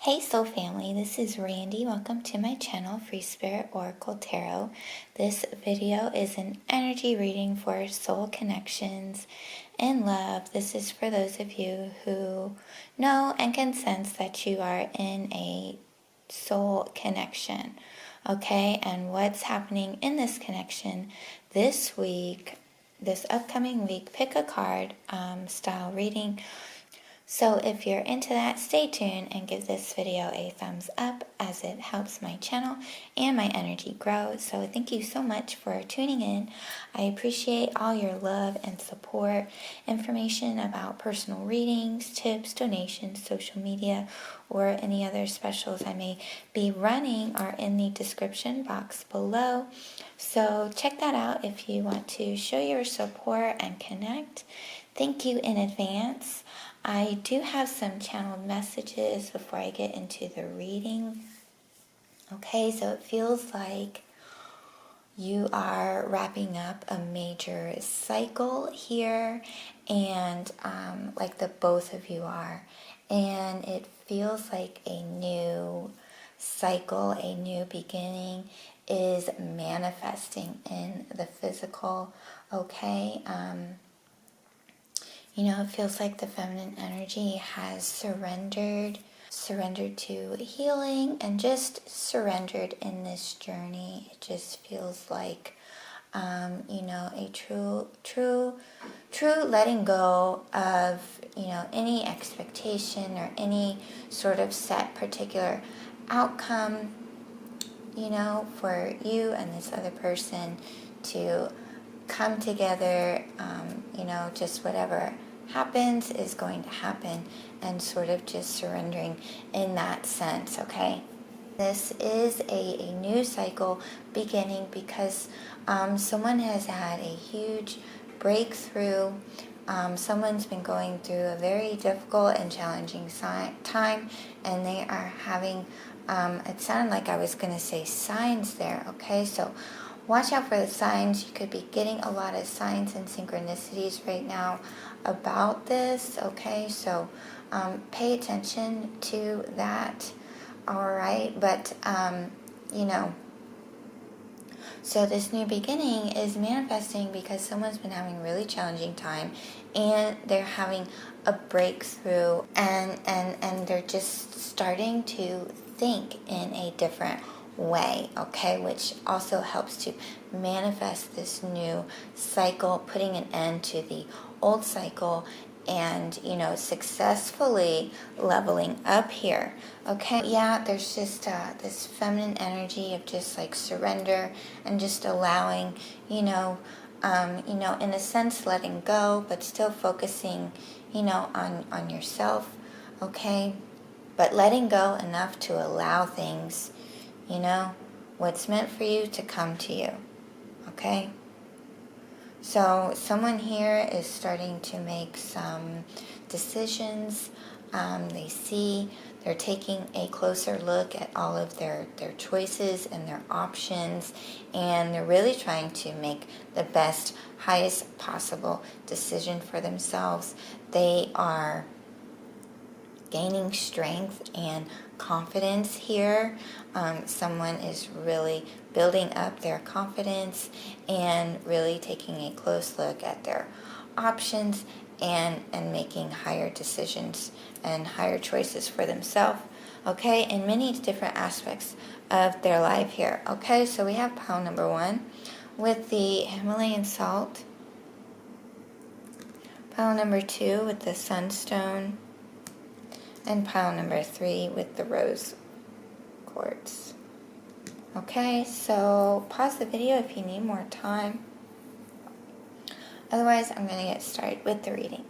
Hey Soul Family, this is Randee. Welcome to my channel, Free Spirit Oracle Tarot. This video is an energy reading for soul connections and love. This is for those of you who know and can sense that you are in a soul connection. Okay, and what's happening in this connection this week, this upcoming week, pick a card style reading. So if you're into that, stay tuned and give this video a thumbs up as it helps my channel and my energy grow. So thank you so much for tuning in. I appreciate all your love and support. Information about personal readings, tips, donations, social media, or any other specials I may be running are in the description box below. So check that out if you want to show your support and connect. Thank you in advance. I do have some channeled messages before I get into the reading. Okay, so it feels like you are wrapping up a major cycle here, and like the both of you are. And it feels like a new cycle, a new beginning is manifesting in the physical. Okay, it feels like the feminine energy has surrendered to healing and just surrendered in this journey. It just feels like, a true letting go of, any expectation or any sort of set particular outcome, for you and this other person to come together, just whatever happens is going to happen, and sort of just surrendering in that sense, okay? This is a new cycle beginning because someone has had a huge breakthrough. Someone's been going through a very difficult and challenging time, and they are having, it sounded like I was going to say signs there, okay? So watch out for the signs. You could be getting a lot of signs and synchronicities right now about this, okay? So pay attention to that, all right? But, so this new beginning is manifesting because someone's been having a really challenging time, and they're having a breakthrough, and they're just starting to think in a different way, okay, which also helps to manifest this new cycle, putting an end to the old cycle, and successfully leveling up here, okay? Yeah, there's just this feminine energy of just like surrender and just allowing, in a sense letting go, but still focusing, on yourself, okay? But letting go enough to allow things, what's meant for you to come to you, okay? So someone here is starting to make some decisions. They're taking a closer look at all of their choices and their options, and they're really trying to make the best, highest possible decision for themselves. They are gaining strength and confidence here. Someone is really building up their confidence and really taking a close look at their options and making higher decisions and higher choices for themselves, okay, in many different aspects of their life here, okay? So we have pile number 1 with the Himalayan salt, pile number 2 with the sunstone, and pile number 3 with the rose quartz. Okay, so pause the video if you need more time. Otherwise, I'm going to get started with the reading.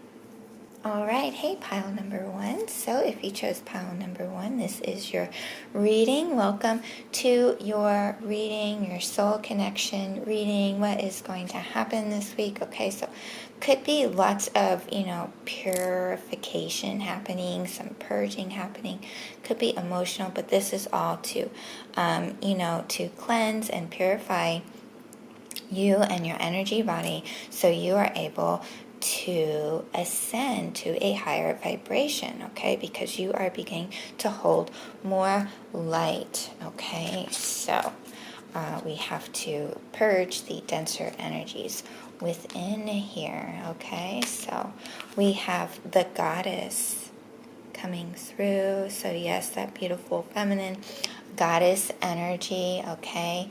Alright, hey pile number 1. So if you chose pile number 1, this is your reading. Welcome to your reading, your soul connection reading. What is going to happen this week? Okay, so could be lots of, purification happening, some purging happening. Could be emotional, but this is all to, to cleanse and purify you and your energy body, so you are able to ascend to a higher vibration, okay? Because you are beginning to hold more light, okay? So we have to purge the denser energies within here, okay? So we have the goddess coming through. So yes, that beautiful feminine goddess energy, okay?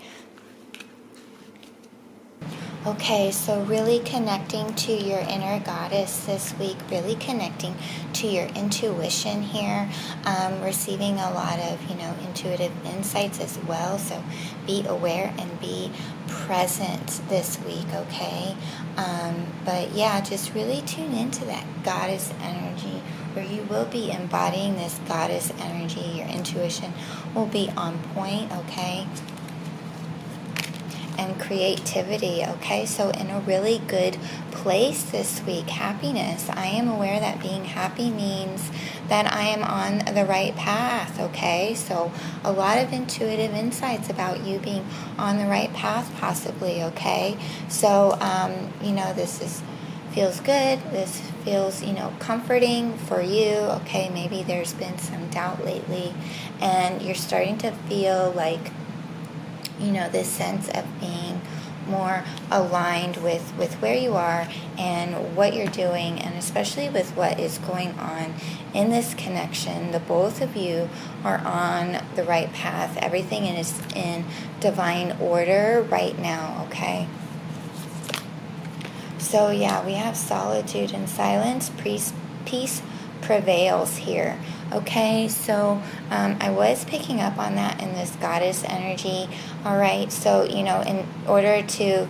Okay, so really connecting to your inner goddess this week, really connecting to your intuition here, receiving a lot of, intuitive insights as well. So be aware and be present this week, okay? But yeah, just really tune into that goddess energy where you will be embodying this goddess energy. Your intuition will be on point, okay? And creativity, okay? So in a really good place this week. Happiness. I am aware that being happy means that I am on the right path, okay? So a lot of intuitive insights about you being on the right path possibly, okay? So, this feels good. This feels, comforting for you, okay? Maybe there's been some doubt lately and you're starting to feel like, this sense of being more aligned with where you are and what you're doing, and especially with what is going on in this connection. The both of you are on the right path. Everything is in divine order right now, okay? So yeah, we have solitude and silence. Peace prevails here. Okay, so I was picking up on that in this goddess energy. All right, so, in order to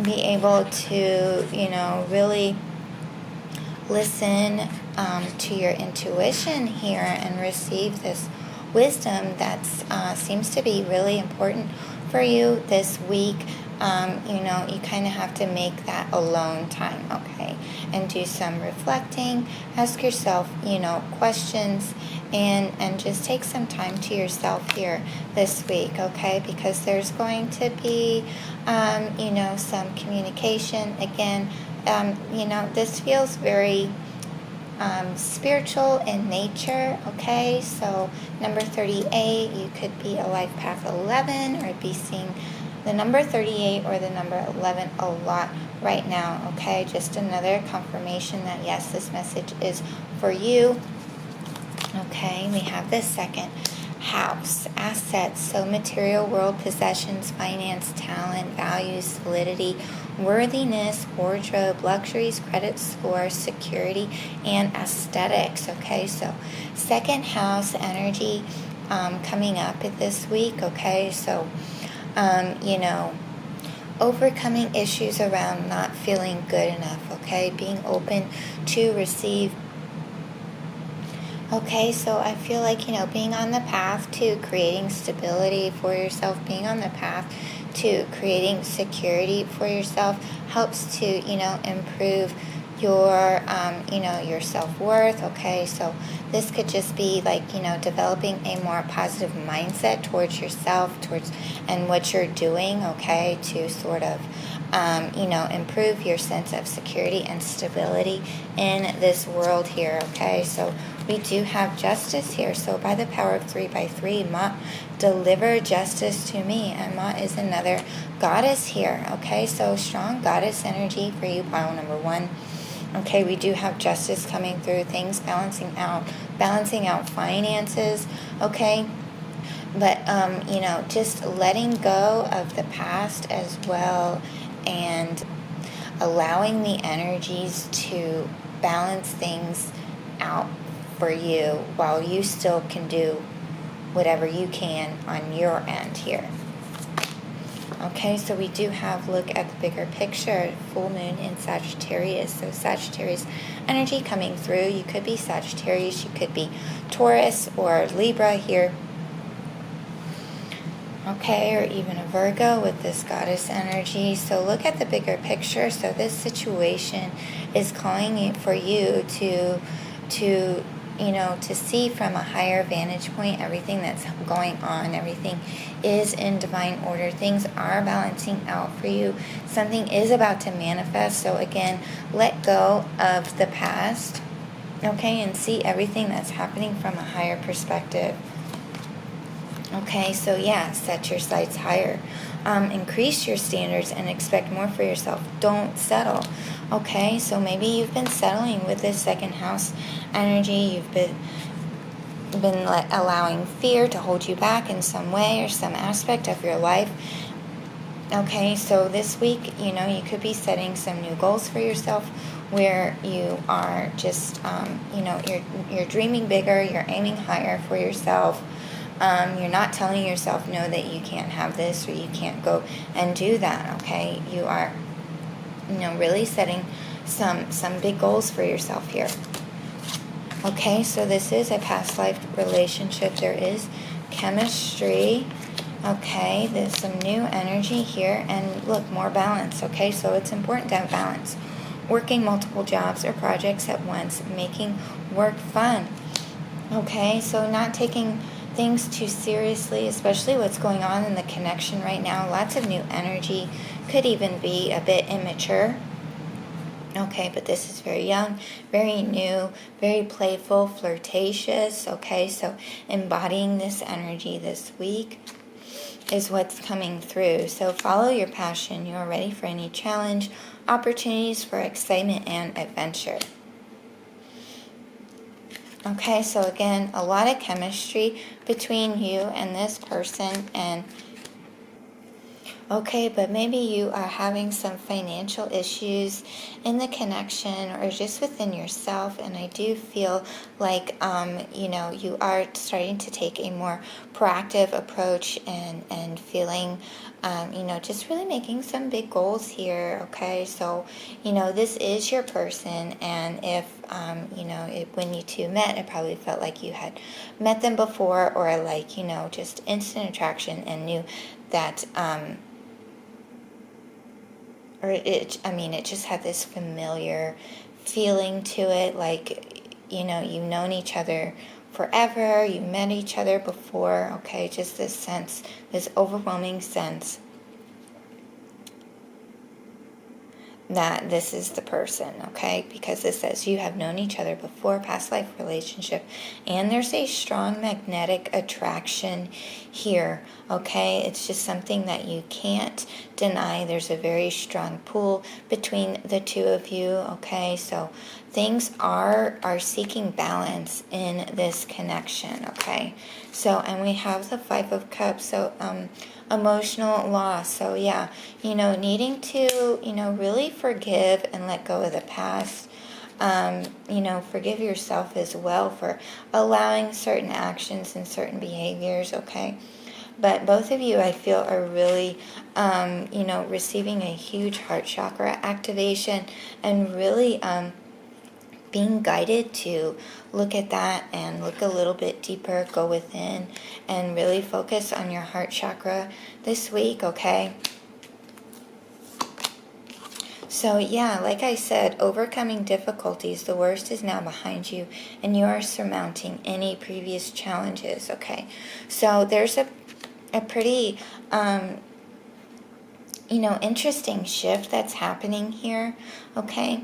be able to, really listen to your intuition here and receive this wisdom that seems to be really important for you this week, you kind of have to make that alone time, okay? And do some reflecting, ask yourself, questions, and just take some time to yourself here this week, okay? Because there's going to be, some communication. Again, this feels very spiritual in nature, okay? So number 38, you could be a life path 11 or be seeing the number 38 or the number 11 a lot right now, okay? Just another confirmation that yes, this message is for you. Okay, we have the second house, assets, so material world, possessions, finance, talent, values, solidity, worthiness, wardrobe, luxuries, credit score, security, and aesthetics, okay? So second house energy coming up this week, okay? So, overcoming issues around not feeling good enough, okay? Being open to receive. Okay, so I feel like, being on the path to creating stability for yourself, being on the path to creating security for yourself helps to, improve your, your self-worth, okay? So this could just be like, developing a more positive mindset towards yourself, and what you're doing, okay, to sort of, improve your sense of security and stability in this world here, okay? So we do have justice here. So by the power of 3x3, Ma, deliver justice to me. And Ma is another goddess here, okay? So strong goddess energy for you, pile number 1. Okay, we do have justice coming through, things balancing out finances, okay? But, just letting go of the past as well and allowing the energies to balance things out for you while you still can do whatever you can on your end here. Okay, so we do have, look at the bigger picture, full moon in Sagittarius. So Sagittarius energy coming through. You could be Sagittarius, you could be Taurus or Libra here. Okay, or even a Virgo with this goddess energy. So look at the bigger picture. So this situation is calling for you to to see from a higher vantage point everything that's going on. Everything is in divine order. Things are balancing out for you. Something is about to manifest. So again, let go of the past, okay, and see everything that's happening from a higher perspective. Okay, so yeah, set your sights higher. Increase your standards and expect more for yourself. Don't settle. Okay, so maybe you've been settling with this second house energy. You've been allowing fear to hold you back in some way or some aspect of your life. Okay, so this week, you could be setting some new goals for yourself where you are just, you're dreaming bigger, you're aiming higher for yourself. You're not telling yourself no, that you can't have this or you can't go and do that. Okay, you are, really setting some big goals for yourself here. Okay, so this is a past life relationship. There is chemistry. Okay, there's some new energy here, and look, more balance. Okay, so it's important to have balance. Working multiple jobs or projects at once, making work fun. Okay, so not taking things too seriously, especially what's going on in the connection right now. Lots of new energy, could even be a bit immature. Okay, but this is very young, very new, very playful, flirtatious. Okay, so embodying this energy this week is what's coming through. So follow your passion. You are ready for any challenge, opportunities for excitement and adventure. Okay, so again, a lot of chemistry between you and this person, and okay, but maybe you are having some financial issues in the connection or just within yourself, and I do feel like, you are starting to take a more proactive approach and feeling, just really making some big goals here, okay? So, this is your person, and if, when you two met, it probably felt like you had met them before, or like, just instant attraction and knew that, it just had this familiar feeling to it, like, you've known each other forever, you met each other before, okay, just this sense, this overwhelming sense that this is the person, okay, because this says you have known each other before, past life relationship, and there's a strong magnetic attraction here, okay? It's just something that you can't deny. There's a very strong pull between the two of you, okay? So things are seeking balance in this connection, okay? So, and we have the Five of Cups, so emotional loss. So yeah, needing to, really forgive and let go of the past. Forgive yourself as well for allowing certain actions and certain behaviors, okay? But both of you, I feel, are really, receiving a huge heart chakra activation and really being guided to look at that and look a little bit deeper, go within, and really focus on your heart chakra this week, okay? So yeah, like I said, overcoming difficulties, the worst is now behind you, and you are surmounting any previous challenges, okay? So there's a pretty, interesting shift that's happening here, okay?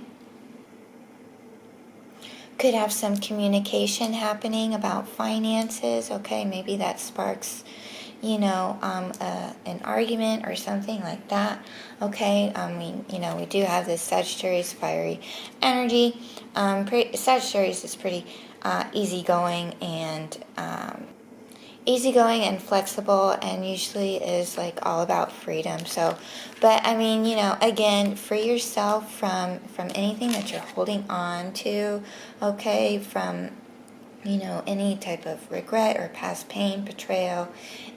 Could have some communication happening about finances, okay? Maybe that sparks, an argument or something like that, okay? We do have this Sagittarius fiery energy. Sagittarius is pretty easygoing and flexible, and usually is like all about freedom. So, but again, free yourself from anything that you're holding on to, okay? From any type of regret or past pain, betrayal,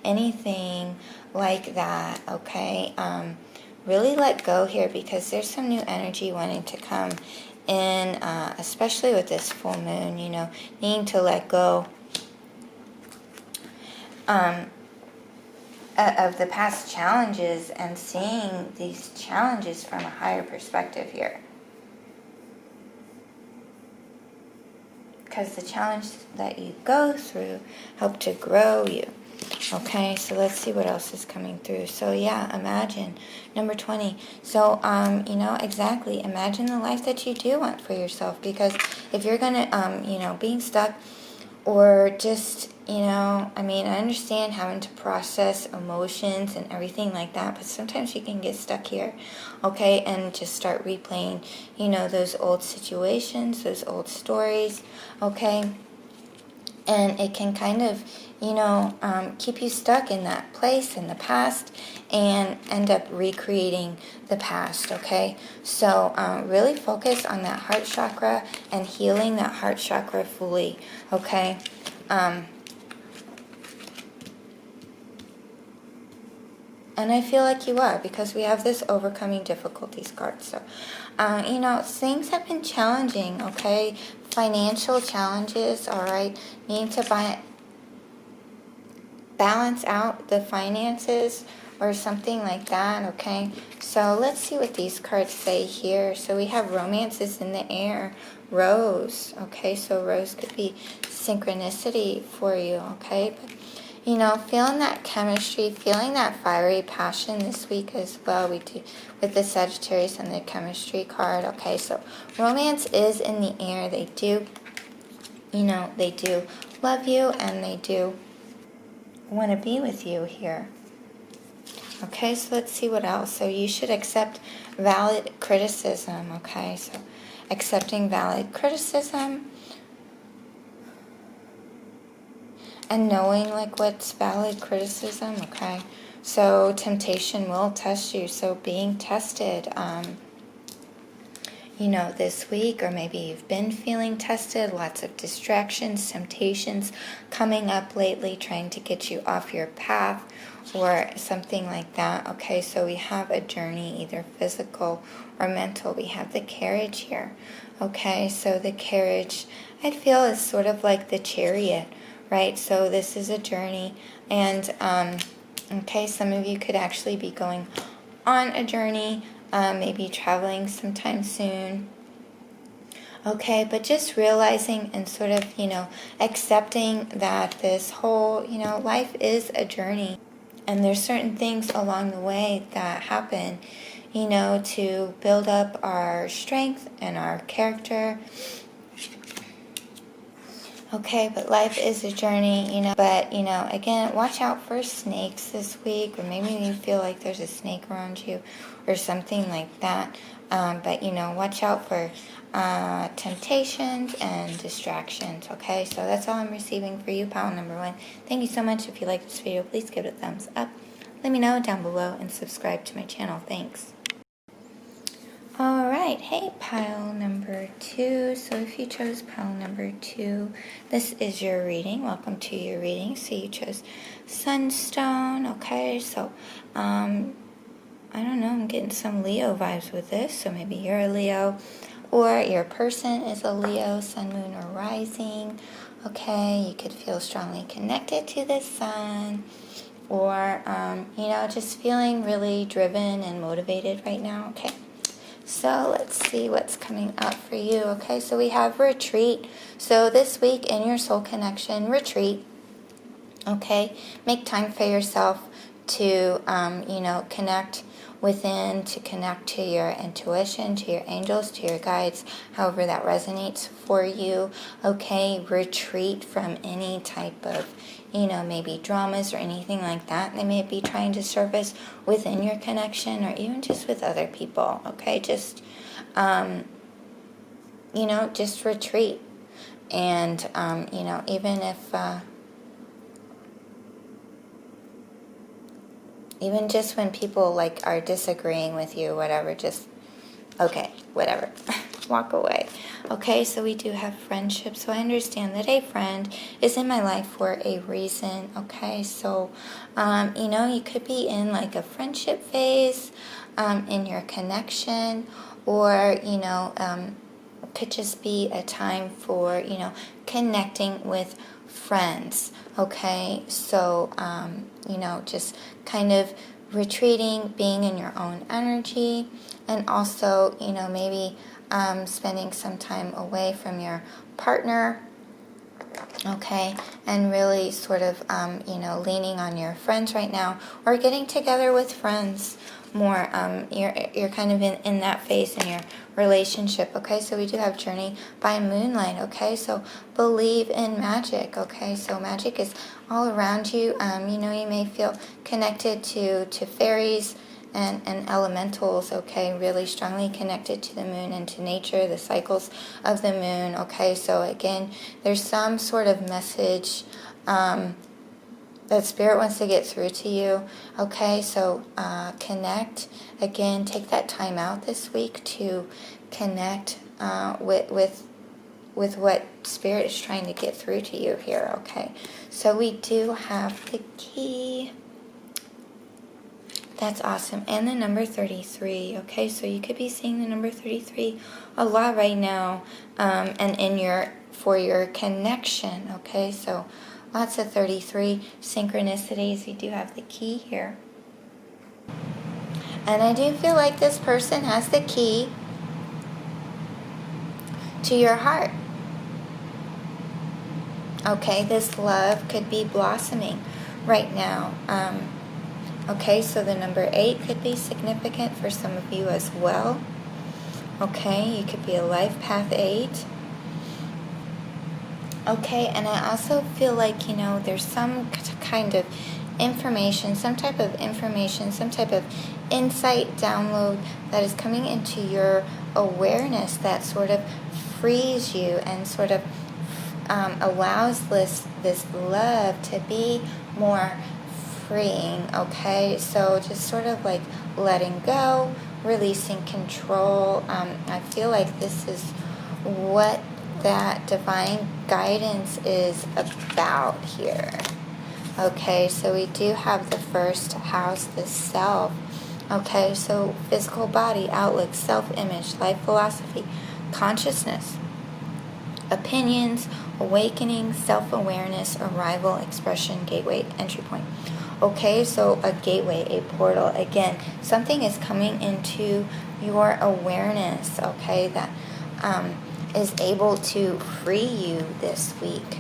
anything like that, okay? Really let go here, because there's some new energy wanting to come in, especially with this full moon, needing to let go of the past challenges and seeing these challenges from a higher perspective here. because the challenge that you go through help to grow you. Okay, so let's see what else is coming through. So yeah, imagine. Number 20. So, exactly. Imagine the life that you do want for yourself. Because if you're going to, being stuck or just, I understand having to process emotions and everything like that. But sometimes you can get stuck here, okay, and just start replaying, those old situations, those old stories, okay. And it can kind of, keep you stuck in that place in the past and end up recreating the past, okay? So really focus on that heart chakra and healing that heart chakra fully, okay? And I feel like you are, because we have this overcoming difficulties card. So, things have been challenging, okay? Financial challenges, all right? Need to balance out the finances or something like that, okay? So let's see what these cards say here. So we have romances in the air, rose, okay? So rose could be synchronicity for you, okay? But, feeling that chemistry, feeling that fiery passion this week as well. We do with the Sagittarius and the chemistry card, okay? So romance is in the air. They do, they do love you and they do want to be with you here. Okay, so let's see what else. So you should accept valid criticism, okay? So accepting valid criticism and knowing like what's valid criticism, okay? So temptation will test you. So being tested, this week, or maybe you've been feeling tested, lots of distractions, temptations coming up lately, trying to get you off your path or something like that. Okay, so we have a journey, either physical or mental. We have the carriage here. Okay, so the carriage, I feel, is sort of like the chariot, right? So this is a journey, and okay, some of you could actually be going on a journey, maybe traveling sometime soon. Okay, but just realizing and sort of, accepting that this whole, life is a journey. And there's certain things along the way that happen, to build up our strength and our character. Okay, but life is a journey, but, again, watch out for snakes this week, or maybe you feel like there's a snake around you or something like that. But, watch out for temptations and distractions, okay? So that's all I'm receiving for you, pile number 1. Thank you so much. If you like this video, please give it a thumbs up. Let me know down below and subscribe to my channel. Thanks. All right, hey, pile number 2. So if you chose pile number 2, this is your reading. Welcome to your reading. So you chose Sunstone, okay? So, I don't know, I'm getting some Leo vibes with this. So maybe you're a Leo, or your person is a Leo, sun, moon, or rising, okay? You could feel strongly connected to the sun, or, just feeling really driven and motivated right now, okay? So let's see what's coming up for you. Okay, so we have retreat. So this week in your soul connection, retreat. Okay, make time for yourself to, connect within, to connect to your intuition, to your angels, to your guides, however that resonates for you. Okay, retreat from any type of, maybe dramas or anything like that. They may be trying to surface within your connection, or even just with other people. Okay, just, just retreat. And, even if, even just when people are disagreeing with you, whatever, just, okay, whatever, walk away. Okay, so we do have friendship. So I understand that a friend is in my life for a reason. Okay, so, you could be in a friendship phase, in your connection, or, could just be a time for, connecting with friends. Okay, so, just kind of retreating, being in your own energy, and also, maybe spending some time away from your partner, Okay, and really sort of, leaning on your friends right now, or getting together with friends more. You're kind of in that phase in your relationship. Okay, so we do have journey by moonlight. Okay, so believe in magic. Okay, so magic is all around you. You may feel connected to fairies and elementals, okay, really strongly connected to the moon and to nature, the cycles of the moon, okay. So again, there's some sort of message that Spirit wants to get through to you, okay. So connect, again, take that time out this week to connect with what Spirit is trying to get through to you here, okay. So we do have the key. That's awesome. And the number 33, okay? So you could be seeing the number 33 a lot right now, and for your connection, okay? So lots of 33 synchronicities. You do have the key here. And I do feel like this person has the key to your heart. Okay, this love could be blossoming right now. Okay, so the number 8 could be significant for some of you as well. Okay, you could be a life path 8. Okay, and I also feel like, there's some kind of information, some type of information, some type of insight download that is coming into your awareness that sort of frees you and sort of allows this love to be more freeing, okay? So just sort of like letting go, releasing control. I feel like this is what that divine guidance is about here. Okay, so we do have the first house, the self. Okay, so physical body, outlook, self-image, life philosophy, consciousness, opinions, awakening, self-awareness, arrival, expression, gateway, entry point. Okay, so a gateway, a portal. Again, something is coming into your awareness, okay, that is able to free you this week.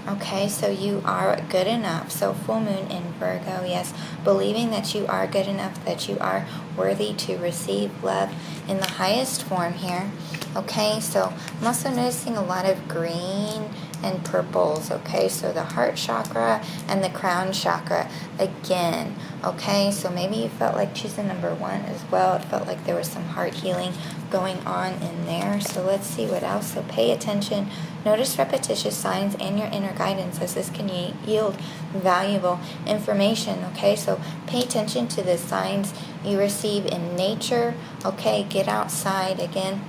Okay, so you are good enough. So full moon in Virgo, yes. Believing that you are good enough, that you are worthy to receive love in the highest form here. Okay, so I'm also noticing a lot of green and purples. Okay, so the heart chakra and the crown chakra again. Okay, so maybe you felt like choosing number 1 as well. It felt like there was some heart healing going on in there. So let's see what else. So pay attention. Notice repetitious signs and your inner guidance, as this can yield valuable information. Okay, so pay attention to the signs you receive in nature. Okay, get outside again.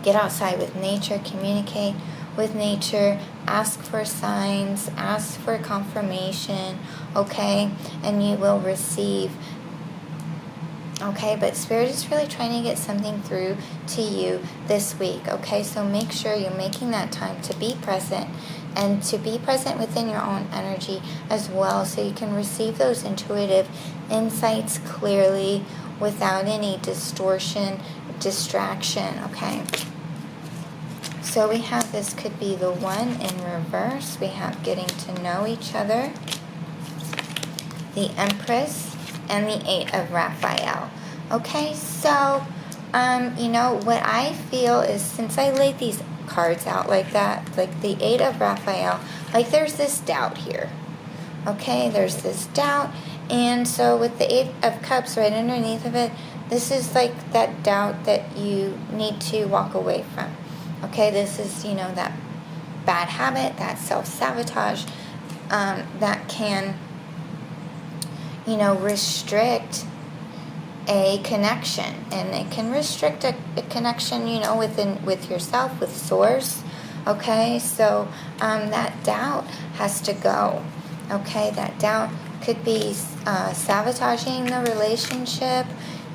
Get outside with nature. Communicate with nature. Ask for signs. Ask for confirmation. Okay, and you will receive. Okay, but Spirit is really trying to get something through to you this week. Okay, so make sure you're making that time to be present and to be present within your own energy as well, so you can receive those intuitive insights clearly without any distortion, distraction. Okay, so we have, this could be the 1 in reverse. We have getting to know each other, the Empress, and the 8 of Raphael. Okay, so, what I feel is, since I laid these cards out like that, like the 8 of Raphael, like there's this doubt here. Okay, there's this doubt. And so with the 8 of Cups right underneath of it, this is like that doubt that you need to walk away from. Okay, this is, that bad habit, that self-sabotage that can restrict a connection, and it can restrict a connection, with yourself, with source. Okay, so that doubt has to go. Okay, that doubt could be sabotaging the relationship,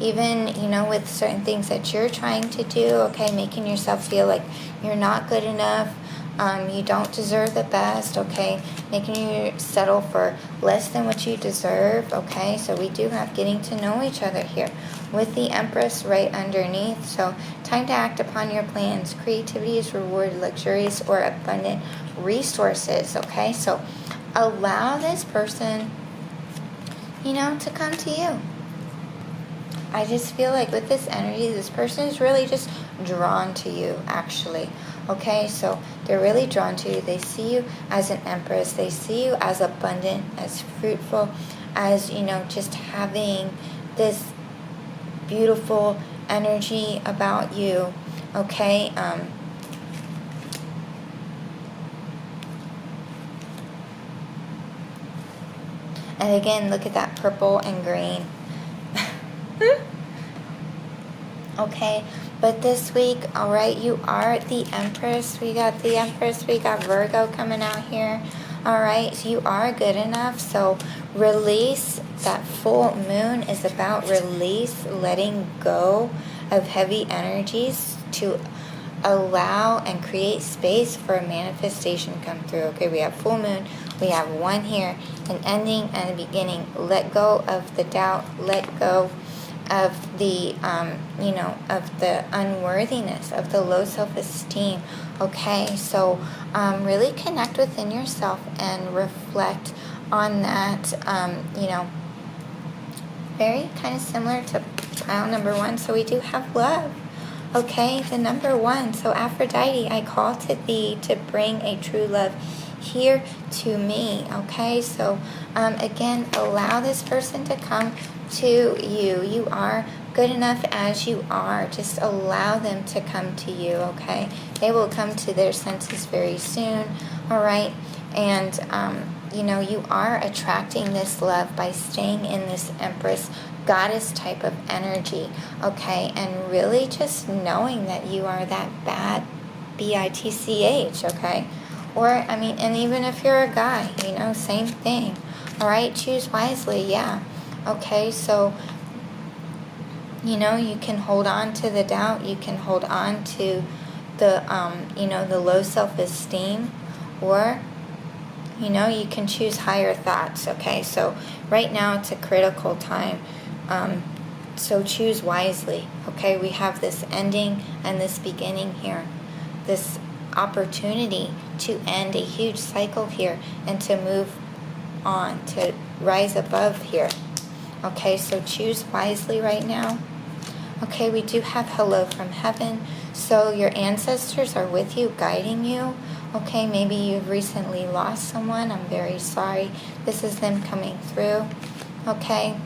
even, with certain things that you're trying to do. Okay, making yourself feel like you're not good enough. You don't deserve the best, okay? Making you settle for less than what you deserve, okay? So we do have getting to know each other here with the Empress right underneath. So time to act upon your plans. Creativity is rewarded, luxurious or abundant resources, okay? So allow this person, to come to you. I just feel like with this energy, this person is really just drawn to you, actually. Okay, so they're really drawn to you. They see you as an empress. They see you as abundant, as fruitful, as, just having this beautiful energy about you. Okay, and again, look at that purple and green. Okay, but this week, all right, you are the Empress. We got the Empress. We got Virgo coming out here. All right, so you are good enough. So release. That full moon is about release, letting go of heavy energies to allow and create space for a manifestation to come through. Okay, we have full moon. We have one here, an ending and a beginning. Let go of the doubt. Let go of the, of the unworthiness, of the low self-esteem. Okay, so really connect within yourself and reflect on that, very kind of similar to pile number 1. So we do have love. Okay, the number 1. So Aphrodite, I call to thee to bring a true love here to me. Okay, so again, allow this person to come to you. You are good enough as you are. Just allow them to come to you, okay? They will come to their senses very soon, all right? And, you are attracting this love by staying in this Empress goddess type of energy, okay? And really just knowing that you are that bad bitch, okay? Or, and even if you're a guy, same thing, all right? Choose wisely, yeah. Okay, so, you can hold on to the doubt. You can hold on to the, the low self-esteem. Or, you can choose higher thoughts, okay? So right now it's a critical time. So choose wisely, okay? We have this ending and this beginning here. This opportunity to end a huge cycle here and to move on, to rise above here. Okay, so choose wisely right now. Okay, we do have hello from heaven. So your ancestors are with you, guiding you. Okay, maybe you've recently lost someone. I'm very sorry. This is them coming through. Okay,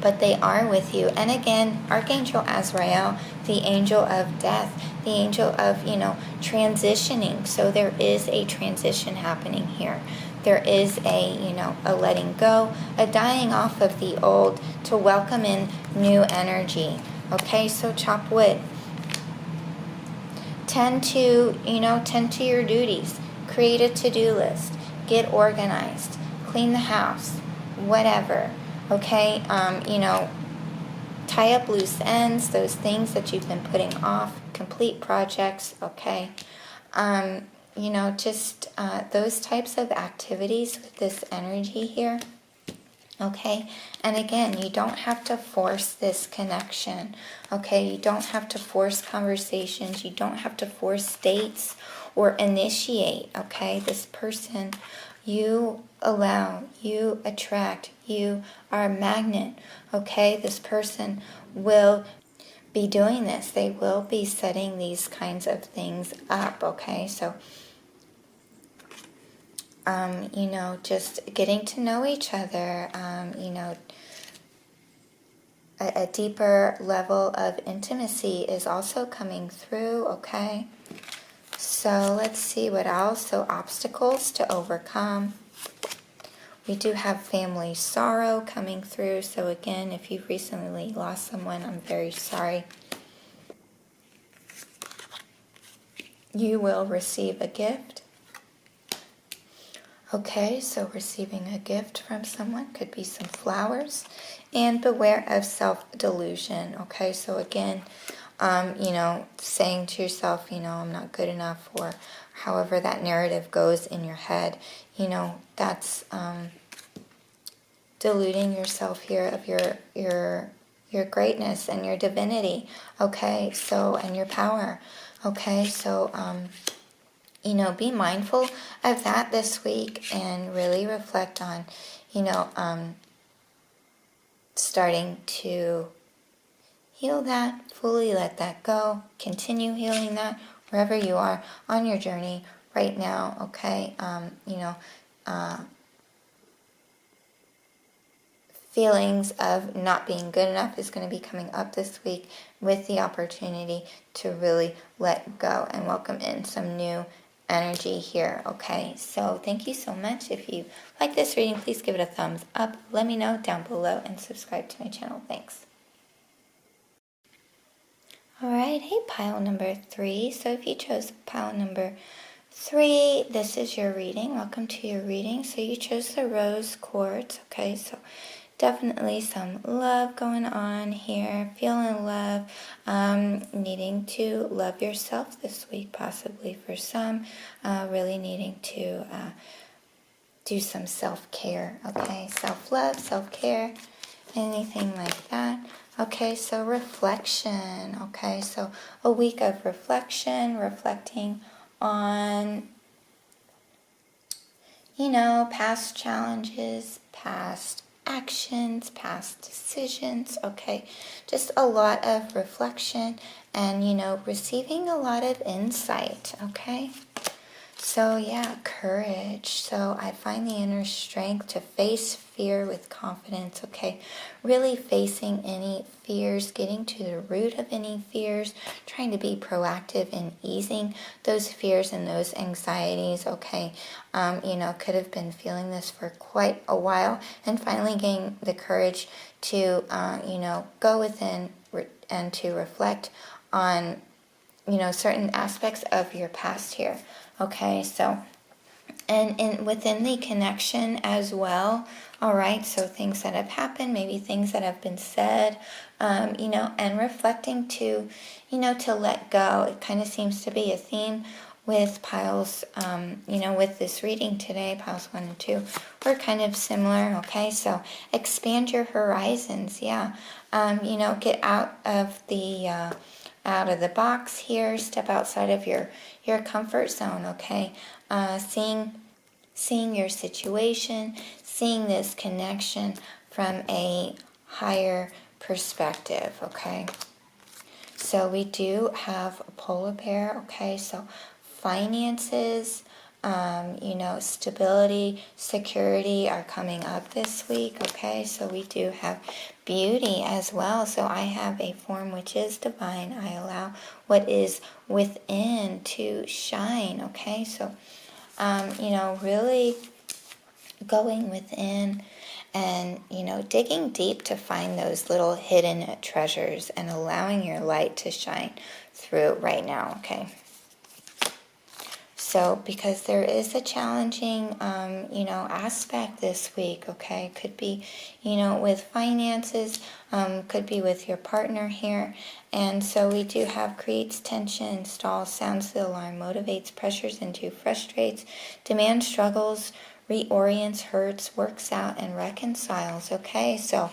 but they are with you. And again, Archangel Azrael, the angel of death, the angel of, transitioning. So there is a transition happening here. There is a letting go, a dying off of the old to welcome in new energy. Okay, so chop wood. Tend to your duties. Create a to-do list. Get organized. Clean the house. Whatever. Okay, tie up loose ends, those things that you've been putting off, complete projects, okay? Just those types of activities with this energy here, okay? And again, you don't have to force this connection, okay? You don't have to force conversations. You don't have to force dates or initiate, okay? This person, you allow, you attract, you are a magnet, okay? This person will be doing this. They will be setting these kinds of things up, okay? So, just getting to know each other, a deeper level of intimacy is also coming through, okay? So let's see what else. So obstacles to overcome. We do have family sorrow coming through. So again, if you've recently lost someone, I'm very sorry. You will receive a gift. Okay, so receiving a gift from someone could be some flowers. And beware of self-delusion. Okay, so again, saying to yourself, I'm not good enough, or however that narrative goes in your head, that's deluding yourself here of your greatness and your divinity, okay? So, and your power, okay? So, be mindful of that this week and really reflect on, starting to heal that, fully let that go, continue healing that wherever you are on your journey right now, okay? Feelings of not being good enough is going to be coming up this week with the opportunity to really let go and welcome in some new energy here, okay? So thank you so much. If you like this reading, please give it a thumbs up. Let me know down below and subscribe to my channel. Thanks. All right, hey, pile number 3. So if you chose pile number 3, this is your reading. Welcome to your reading. So you chose the rose quartz, okay? So definitely some love going on here, feeling love, needing to love yourself this week, possibly for some, really needing to do some self-care, okay? Self-love, self-care, anything like that. Okay, so reflection, okay? So a week of reflection, reflecting on, past challenges, past actions, past decisions, okay? Just a lot of reflection and, receiving a lot of insight, okay? So yeah, courage. So I find the inner strength to face fear with confidence, okay? Really facing any fears, getting to the root of any fears, trying to be proactive in easing those fears and those anxieties, okay? Could have been feeling this for quite a while and finally gain the courage to, go within and to reflect on, certain aspects of your past here. Okay, so, and within the connection as well, all right, so things that have happened, maybe things that have been said, and reflecting to, to let go. It kind of seems to be a theme with piles, with this reading today, piles 1 and 2, we're kind of similar, okay, so expand your horizons, yeah, get out of the box here, step outside of your comfort zone, okay? Seeing your situation, seeing this connection from a higher perspective, okay? So we do have a polar bear, okay? So finances, stability, security are coming up this week, okay? So we do have beauty as well. So I have a form which is divine. I allow what is within to shine, okay? So, really going within and, digging deep to find those little hidden treasures and allowing your light to shine through right now, okay? So, because there is a challenging, aspect this week, okay? Could be, with finances, could be with your partner here. And so we do have creates tension, stalls, sounds the alarm, motivates, pressures into, frustrates, demands, struggles, reorients, hurts, works out, and reconciles, okay? So,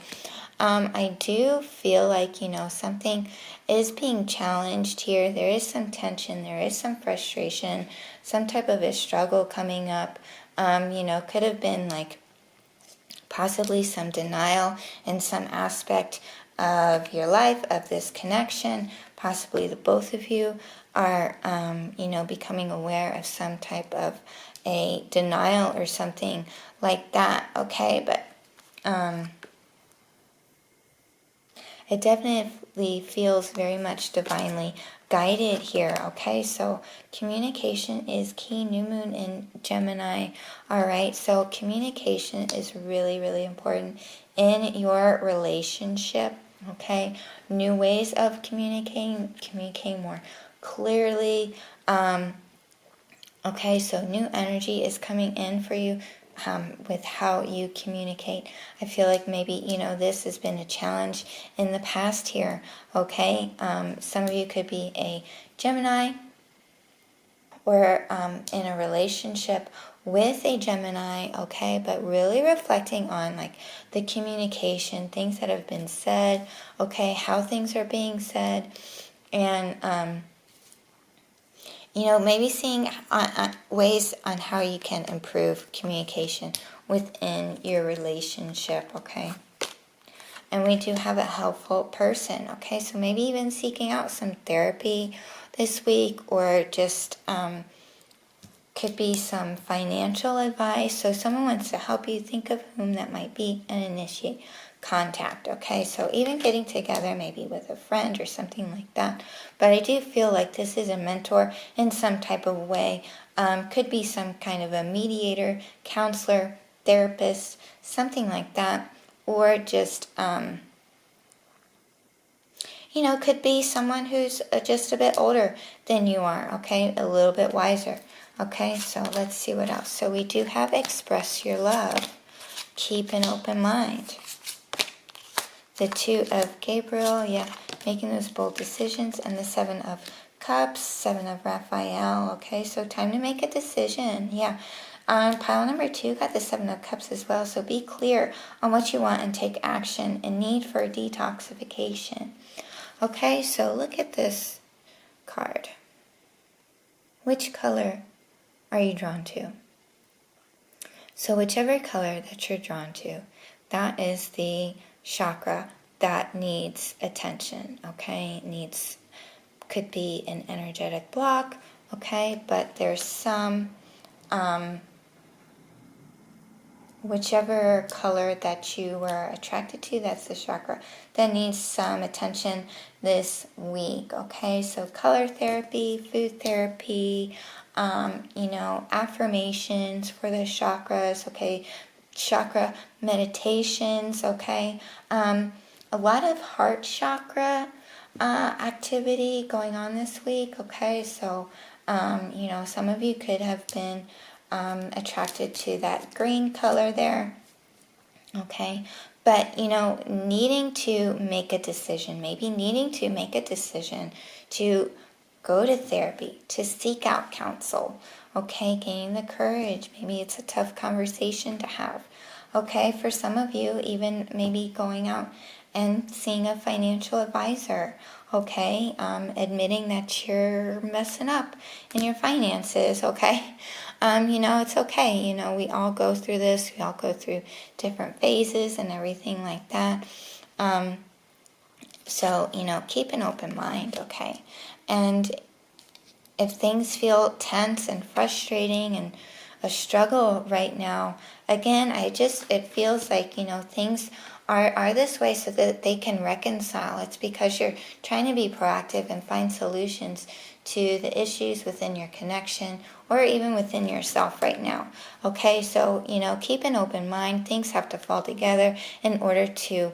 I do feel like, something is being challenged here. There is some tension. There is some frustration, some type of a struggle coming up. Could have been like possibly some denial in some aspect of your life, of this connection. Possibly the both of you are, becoming aware of some type of a denial or something like that, okay? But, it definitely feels very much divinely guided here, okay? So communication is key, new moon in Gemini, all right? So communication is really, really important in your relationship, okay? New ways of communicating more clearly, okay? So new energy is coming in for you with how you communicate. I feel like maybe, this has been a challenge in the past here, okay? Some of you could be a Gemini or in a relationship with a Gemini, okay? But really reflecting on like the communication, things that have been said, okay? How things are being said, and maybe seeing ways on how you can improve communication within your relationship, okay? And we do have a helpful person, okay? So maybe even seeking out some therapy this week, or just could be some financial advice. So someone wants to help you, think of whom that might be, and initiate contact, okay? So even getting together maybe with a friend or something like that. But I do feel like this is a mentor in some type of way. Could be some kind of a mediator, counselor, therapist, something like that. Or just, could be someone who's just a bit older than you are, okay? A little bit wiser. Okay, so let's see what else. So we do have express your love. Keep an open mind. The 2 of Gabriel, making those bold decisions. And the 7 of Cups, 7 of Raphael. Okay, so time to make a decision. On pile number 2, got the 7 of Cups as well. So be clear on what you want and take action, and need for detoxification. Okay, so look at this card. Which color are you drawn to? So whichever color that you're drawn to, that is the chakra that needs attention, okay? Could be an energetic block, okay? But there's some, whichever color that you were attracted to, that's the chakra that needs some attention this week, okay? So color therapy, food therapy, affirmations for the chakras, okay? Chakra meditations, okay? A lot of heart chakra activity going on this week, okay? So, some of you could have been attracted to that green color there, okay? But, needing to make a decision, maybe needing to make a decision to go to therapy, to seek out counsel, okay? Gaining the courage. Maybe it's a tough conversation to have, okay? For some of you, even maybe going out and seeing a financial advisor, okay? Admitting that you're messing up in your finances, okay? It's okay. We all go through this. We all go through different phases and everything like that. So, keep an open mind, okay? And if things feel tense and frustrating and a struggle right now, again, it feels like, things are this way so that they can reconcile. It's because you're trying to be proactive and find solutions to the issues within your connection or even within yourself right now. Okay, so, keep an open mind. Things have to fall together in order to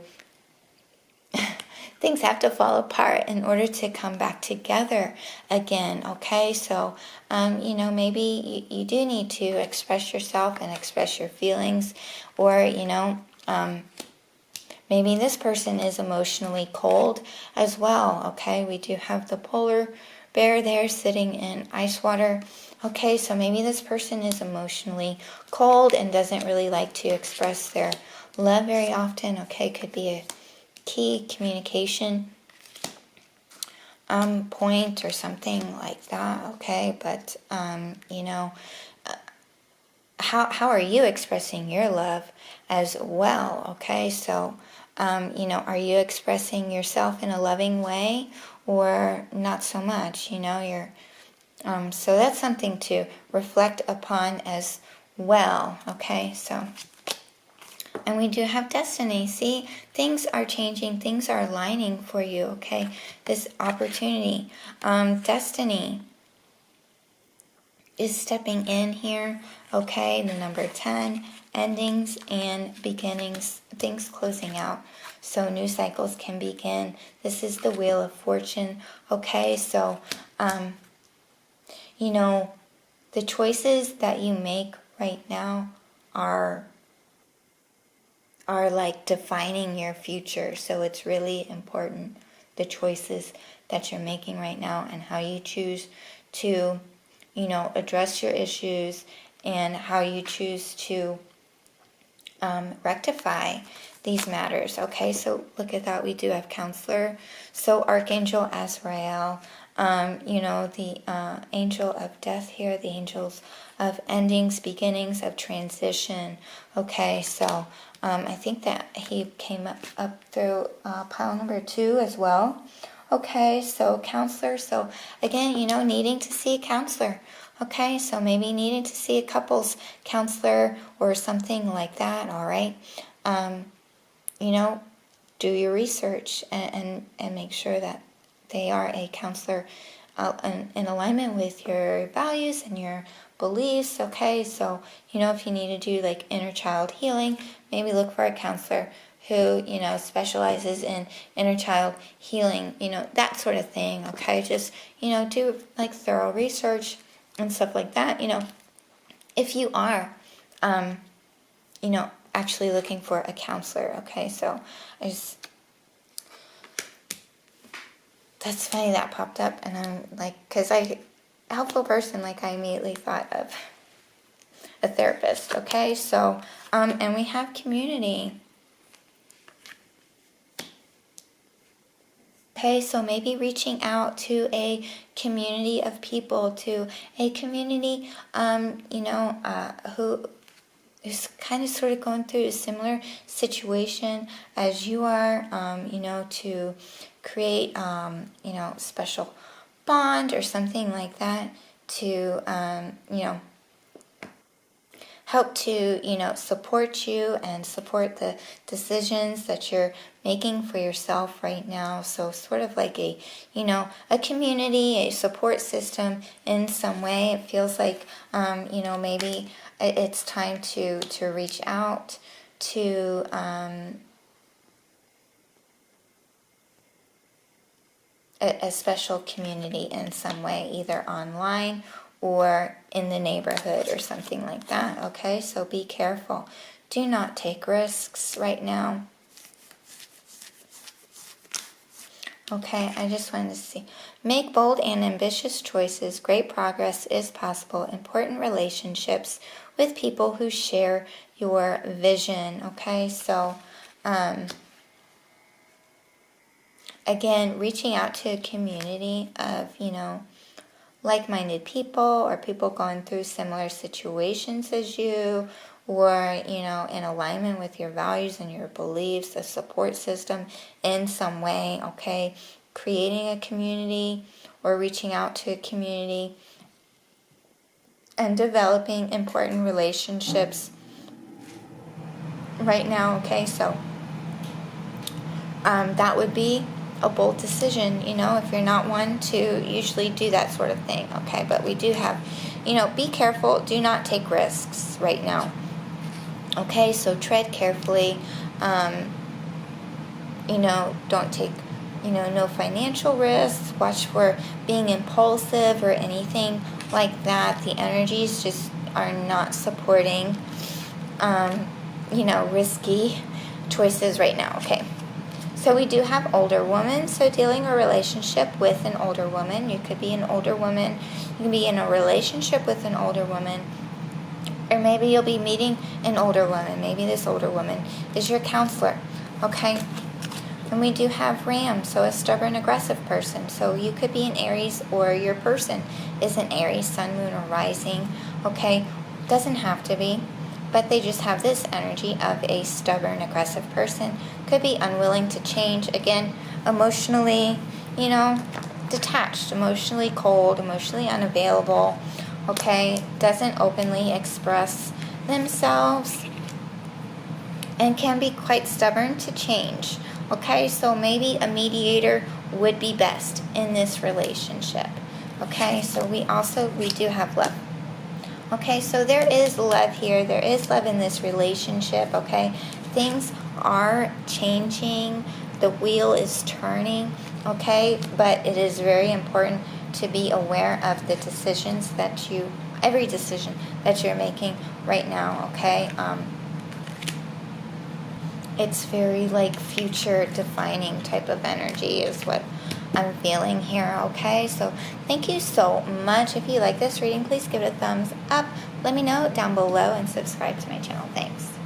things have to fall apart in order to come back together again, okay? So, maybe you do need to express yourself and express your feelings, or, maybe this person is emotionally cold as well, okay? We do have the polar bear there sitting in ice water. Okay, so maybe this person is emotionally cold and doesn't really like to express their love very often, okay? Could be a key communication point or something like that, okay? But how are you expressing your love as well, okay? So are you expressing yourself in a loving way or not so much? You're so that's something to reflect upon as well, okay? So, and we do have destiny. See, things are changing. Things are aligning for you, okay? This opportunity. Destiny is stepping in here, okay? The number 10, endings and beginnings, things closing out. So new cycles can begin. This is the Wheel of Fortune, okay? So, the choices that you make right now are like defining your future. So it's really important, the choices that you're making right now and how you choose to, address your issues and how you choose to rectify these matters. Okay, so look at that. We do have counselor. So Archangel Azrael, the angel of death here, the angels of endings, beginnings, of transition. Okay, so I think that he came up through pile number 2 as well. Okay, so counselor. So again, needing to see a counselor. Okay, so maybe needing to see a couples counselor or something like that. All right, do your research and make sure that they are a counselor in alignment with your values and your beliefs. Okay, so if you need to do like inner child healing, maybe look for a counselor who specializes in inner child healing, that sort of thing. Okay, just do like thorough research and stuff like that. If you are actually looking for a counselor. Okay, so that's funny that popped up, and I'm like, because helpful person, like I immediately thought of a therapist. Okay, so and we have community. Okay, so maybe reaching out to a community of people, to a community, who's kind of sort of going through a similar situation as you are, to create, special bond or something like that to, help to, support you and support the decisions that you're making for yourself right now. So sort of like a community, a support system in some way. It feels like, maybe it's time to reach out to, a special community in some way, either online or in the neighborhood or something like that. Okay, so be careful. Do not take risks right now. Okay, I just wanted to see. Make bold and ambitious choices. Great progress is possible. Important relationships with people who share your vision. Okay, so again, reaching out to a community of, like-minded people or people going through similar situations as you, or, in alignment with your values and your beliefs, a support system in some way, okay? Creating a community or reaching out to a community and developing important relationships right now, okay? So that would be a bold decision, if you're not one to usually do that sort of thing, okay? But we do have, be careful, do not take risks right now, okay? So tread carefully, don't take, no financial risks, watch for being impulsive or anything like that. The energies just are not supporting, risky choices right now, okay? So we do have older women, so dealing a relationship with an older woman. You could be an older woman, you can be in a relationship with an older woman, or maybe you'll be meeting an older woman. Maybe this older woman is your counselor, okay? And we do have Ram, so a stubborn, aggressive person. So you could be an Aries, or your person is an Aries, sun, moon, or rising, okay? Doesn't have to be. But they just have this energy of a stubborn, aggressive person. Could be unwilling to change. Again, emotionally, detached, emotionally cold, emotionally unavailable. Okay, doesn't openly express themselves and can be quite stubborn to change. Okay, so maybe a mediator would be best in this relationship. Okay, so we do have love. Okay, so there is love here. There is love in this relationship, okay? Things are changing. The wheel is turning, okay? But it is very important to be aware of the decisions every decision that you're making right now, okay? It's very like future defining type of energy is what I'm feeling here, okay? So thank you so much. If you like this reading, please give it a thumbs up. Let me know down below and subscribe to my channel. Thanks.